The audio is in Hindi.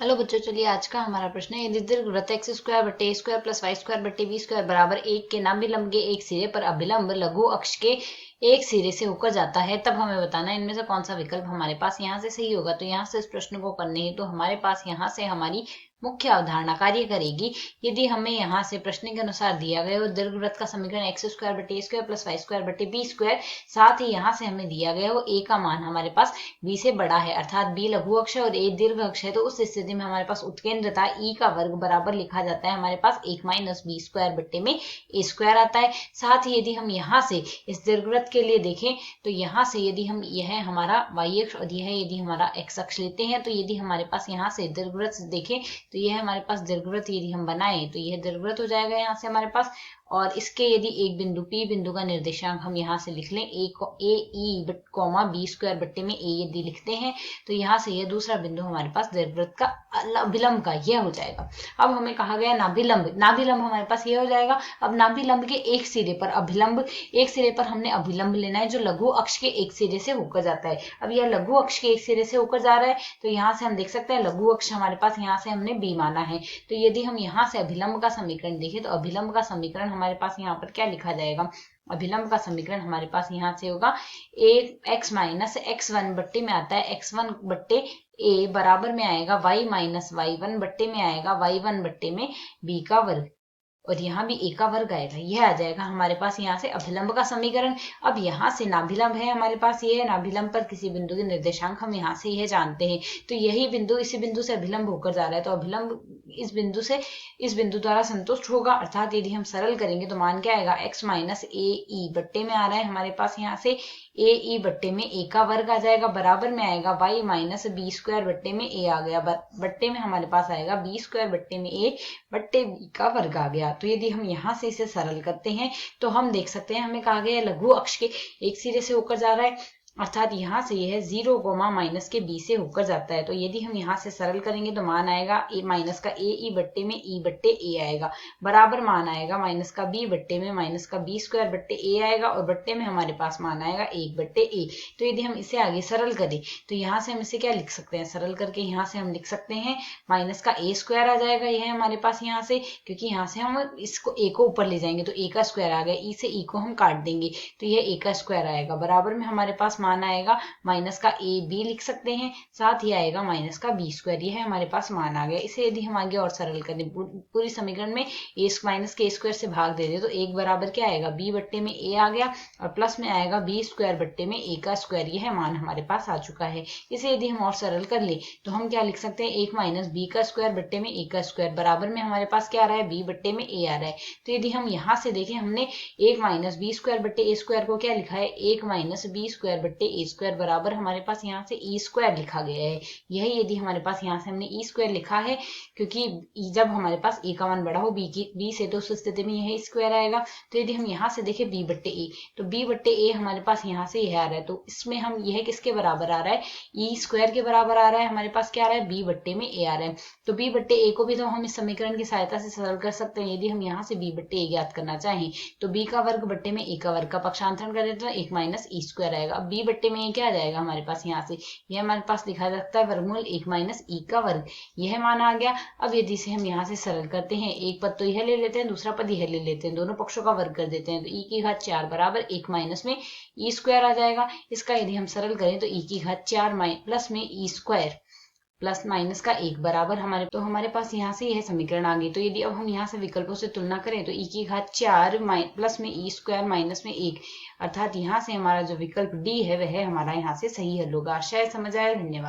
हेलो बच्चों, चलिए आज का हमारा प्रश्न है। यदि दीर्घवृत्त एक्स स्क्वायर बटे ए स्क्वायर प्लस वाई स्क्वायर बटे बी स्क्वायर बराबर एक के नाभिलंब के एक सिरे पर अभिलंब लघु अक्ष के एक सिरे से होकर जाता है, तब हमें बताना है इनमें से कौन सा विकल्प हमारे पास यहाँ से सही होगा। तो यहाँ से इस प्रश्न को करने हेतु तो हमारे पास यहाँ से हमारी मुख्य अवधारणा कार्य करेगी। यदि हमें यहाँ से प्रश्न के अनुसार दिया गया वो दीर्घवृत्त का समीकरण एक्स स्क्वायर बटे ए स्क्वायर प्लस वाई स्क्वायर बटे बी स्क्वायर, साथ ही यहाँ से हमें दिया गया वो ए का मान हमारे पास बी से बड़ा है, अर्थात बी लघु अक्ष है और ए दीर्घ अक्ष है, तो उस स्थिति में हमारे पास उत्केंद्रता ई का वर्ग बराबर लिखा जाता है हमारे पास एक माइनस बी स्क्वायर बट्टे में ए स्क्वायर आता है। साथ ही यदि हम यहाँ से इस दीर्घवृत्त के लिए देखें तो यहाँ से यदि हम यह हमारा वाई अक्ष और यह यदि हमारा एक्स अक्ष लेते हैं, तो यदि हमारे पास यहाँ से दीर्घवृत्त देखें तो यह हमारे पास दीर्घवृत्त यदि हम बनाए तो यह दीर्घवृत्त हो जाएगा यहाँ से हमारे पास। और इसके यदि एक बिंदु P बिंदु का निर्देशांक हम यहाँ से लिख लें ए ई कॉमा बी स्क्वायर बट्टे में ए यदि लिखते हैं तो यहाँ से यह दूसरा बिंदु हमारे पास दीर्घवृत्त का अभिलंब का यह हो जाएगा। अब हमें कहा गया नाभिलंब, नाभिलंब हमारे पास यह हो जाएगा। अब नाभिलंब के एक सिरे पर अभिलंब, एक सिरे पर हमने अभिलंब लेना है जो लघु अक्ष के एक सिरे से होकर जाता है। अब यह लघु अक्ष के एक सिरे से होकर जा रहा है तो यहाँ से हम देख सकते हैं लघु अक्ष हमारे पास यहाँ से हमने बी माना है। तो यदि हम यहाँ से अभिलंब का समीकरण देखें तो अभिलंब का समीकरण हमारे पास यहाँ पर क्या लिखा जाएगा। अभिलंब का समीकरण हमारे पास यहाँ से होगा ए एक्स माइनस एक्स वन बट्टे में आता है एक्स वन बट्टे ए बराबर में आएगा वाई माइनस वाई वन बट्टे में आएगा वाई वन बट्टे में बी का वर्ग, और यहाँ भी ए का वर्ग आएगा। यह आ जाएगा हमारे पास यहाँ से अभिलंब का समीकरण। अब यहाँ से नाभिलंब है हमारे पास, ये है नाभिलंब पर किसी बिंदु के निर्देशांक हम यहाँ से यह जानते हैं। तो यही बिंदु इसी बिंदु से अभिलंब होकर जा रहा है, तो अभिलंब इस बिंदु से इस बिंदु द्वारा संतुष्ट होगा, अर्थात यदि हम सरल करेंगे तो मान क्या आएगा एक्स माइनस ए ई बट्टे में आ रहा है हमारे पास यहाँ से ए ई बट्टे में ए का वर्ग आ जाएगा, बराबर में आएगा वाई माइनस बी स्क्वायर बट्टे में ए आ गया, बट्टे में हमारे पास आएगा बी स्क्वायर बट्टे में ए बट्टे बी का वर्ग आ गया। तो यदि हम यहाँ से इसे सरल करते हैं तो हम देख सकते हैं हमें कहा गया लघु अक्ष के एक सिरे से होकर जा रहा है, अर्थात यहाँ से यह 0 कोमा माइनस के बी से होकर जाता है। तो यदि हम यहाँ से सरल करेंगे तो मान आएगा ए माइनस का ए ई बट्टे में ई बट्टे ए आएगा, बराबर मान आएगा माइनस का बी बट्टे में माइनस का बी स्क्वायर बट्टे ए आएगा, और बट्टे में हमारे पास मान आएगा एक बट्टे ए। तो यदि हम इसे आगे सरल करें तो यहाँ से हम इसे क्या लिख सकते हैं, सरल करके यहाँ से हम लिख सकते हैं माइनस का ए स्क्वायर आ जाएगा, यह हमारे पास यहाँ से, क्योंकि यहाँ से हम इसको ए को ऊपर ले जाएंगे तो ए का स्क्वायर आ गया, ई से ई को हम काट देंगे तो यह ए का स्क्वायर आएगा, बराबर में हमारे पास मान आएगा माइनस का ए बी लिख सकते हैं, साथ ही आएगा माइनस का बी स्क्वायर, यह हमारे पास मान आ गया। इसे यदि हम आगे और सरल करें पूरी समीकरण में ए माइनस के स्क्वायर से भाग दे दे तो एक बराबर क्या आएगा बी बट्टे में ए आ गया, और प्लस में आएगा बी स्क्वायर बट्टे में ए का स्क्वायर, यह मान हमारे पास आ चुका है। इसे यदि हम और सरल कर ले तो हम क्या लिख सकते हैं एक माइनस बी का स्क्वायर बट्टे में ए का स्क्वायर, बराबर में हमारे पास क्या आ रहा है बी बट्टे में ए आ रहा है। तो यदि हम यहाँ से देखें हमने एक माइनस बी स्क्वायर बट्टे ए स्क्वायर को क्या लिखा है एक माइनस बी स्क्वायर बट्टे ए स्क्वायर, बराबर हमारे पास यहाँ से ई स्क्वायर लिखा गया है। यही यदि हमारे पास यहाँ से हमने ई स्क्वायर लिखा है क्योंकि जब हमारे पास ए का मान बड़ा हो बी से तो उस स्थिति में यह स्क्वायर आएगा। तो यदि हम यहाँ से देखें बी बट्टे ए, तो बी बट्टे ए हमारे पास यहाँ से यह आ रहा है, तो इसमें हम यह किसके बराबर आ रहा है ई स्क्वायर के बराबर आ रहा है, हमारे पास क्या आ रहा है बी बट्टे में ए आ रहा है। तो बी बट्टे ए को भी तो हम इस समीकरण की सहायता से सरल कर सकते हैं। यदि हम यहाँ से बी बट्टे ए ज्ञात करना चाहें तो बी का वर्ग बट्टे में ए का वर्ग का पक्षांतरण कर देते हैं एक माइनस ई स्क्वायर आएगा। अब बी बट्टे में ए क्या आ जाएगा हमारे पास यहाँ से यह हमारे पास लिखा जा सकता है वर्गमूल एक माइनस ई का वर्ग, यह मान आ गया। अब यदि से हम यहाँ से सरल करते हैं एक पद तो यह ले लेते हैं दूसरा पद यह ले लेते हैं, दोनों पक्षों का वर्ग कर देते हैं तो ई की घात 4 बराबर एक माइनस में ई स्क्वायर आ जाएगा। इसका यदि हम सरल करें तो ई की घात 4 प्लस में ई स्क्वायर प्लस माइनस का एक बराबर हमारे पास यहाँ से यह समीकरण आ गई। तो यदि अब हम यहाँ से विकल्पों से तुलना करें तो ई की घात 4 प्लस में ई स्क्वायर माइनस में 1, अर्थात यहाँ से हमारा जो विकल्प डी है वह हमारा यहाँ से सही हल होगा। आशा है समझ आया। धन्यवाद।